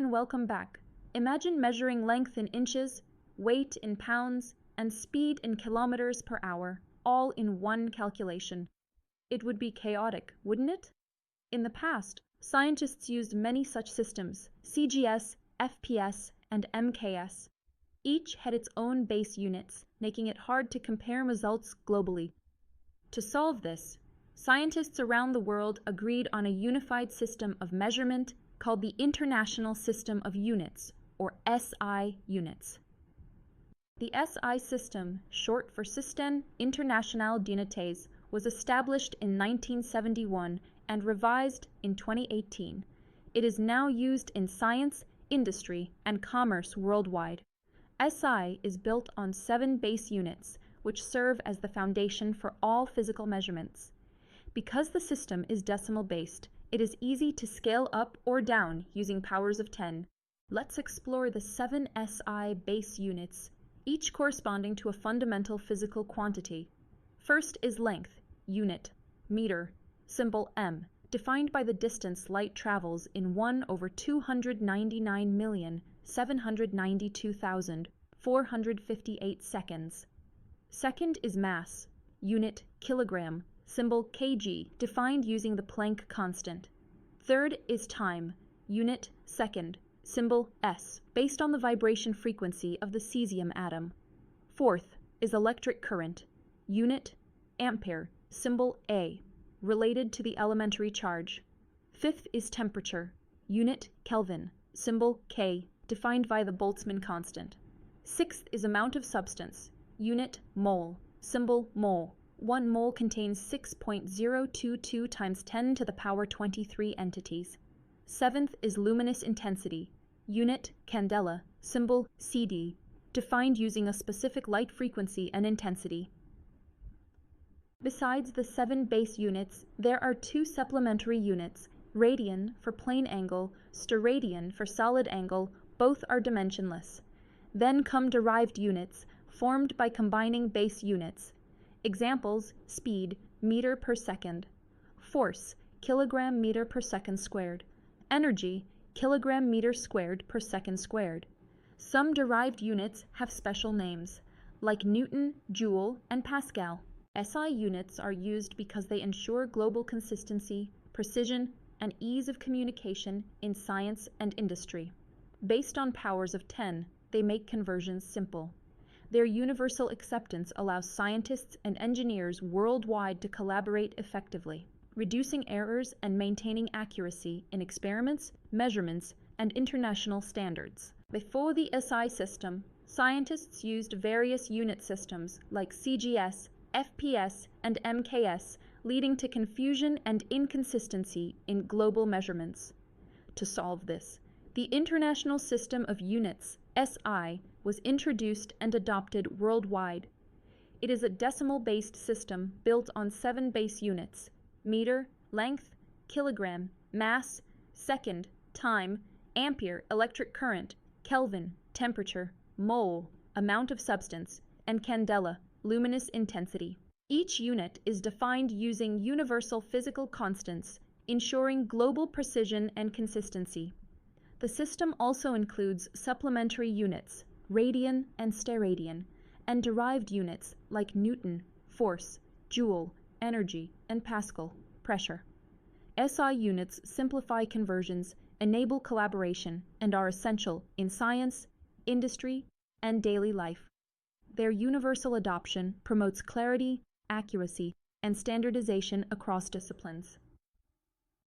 and welcome back. Imagine measuring length in inches, weight in pounds, and speed in kilometers per hour, all in one calculation. It would be chaotic, wouldn't it? In the past, scientists used many such systems: CGS, FPS, and MKS. Each had its own base units, making it hard to compare results globally. To solve this, scientists around the world agreed on a unified system of measurement called the International System of Units, or SI units. The SI system, short for Système International d'Unités, was established in 1971 and revised in 2018. It is now used in science, industry, and commerce worldwide. SI is built on 7 base units, which serve as the foundation for all physical measurements. Because the system is decimal-based, it is easy to scale up or down using powers of 10. Let's explore the 7 SI base units, each corresponding to a fundamental physical quantity. First is length, unit, meter, symbol m, defined by the distance light travels in 1/299,792,458 seconds. Second is mass, unit kilogram, symbol kg, defined using the Planck constant. Third is time, unit second, symbol s, based on the vibration frequency of the cesium atom. Fourth is electric current, unit ampere, symbol A, related to the elementary charge. Fifth is temperature, unit Kelvin, symbol K, defined by the Boltzmann constant. Sixth is amount of substance, unit mole, symbol mole. 1 mole contains 6.022 times 10 to the power 23 entities. Seventh is luminous intensity, unit candela, symbol CD, defined using a specific light frequency and intensity. Besides the 7 base units, there are 2 supplementary units: radian for plane angle, steradian for solid angle. Both are dimensionless. Then come derived units, formed by combining base units. Examples: speed, meter per second; force, kilogram meter per second squared; energy, kilogram meter squared per second squared. Some derived units have special names, like Newton, Joule, and Pascal. SI units are used because they ensure global consistency, precision, and ease of communication in science and industry. Based on powers of 10, they make conversions simple. Their universal acceptance allows scientists and engineers worldwide to collaborate effectively, reducing errors and maintaining accuracy in experiments, measurements, and international standards. Before the SI system, scientists used various unit systems like CGS, FPS, and MKS, leading to confusion and inconsistency in global measurements. To solve this, the International System of Units, SI, was introduced and adopted worldwide. It is a decimal-based system built on 7 base units: meter, length, kilogram, mass, second, time, ampere, electric current, Kelvin, temperature, mole, amount of substance, and candela, luminous intensity. Each unit is defined using universal physical constants, ensuring global precision and consistency. The system also includes supplementary units, radian and steradian, and derived units like Newton, force, Joule, energy, and Pascal, pressure. SI units simplify conversions, enable collaboration, and are essential in science, industry, and daily life. Their universal adoption promotes clarity, accuracy, and standardization across disciplines.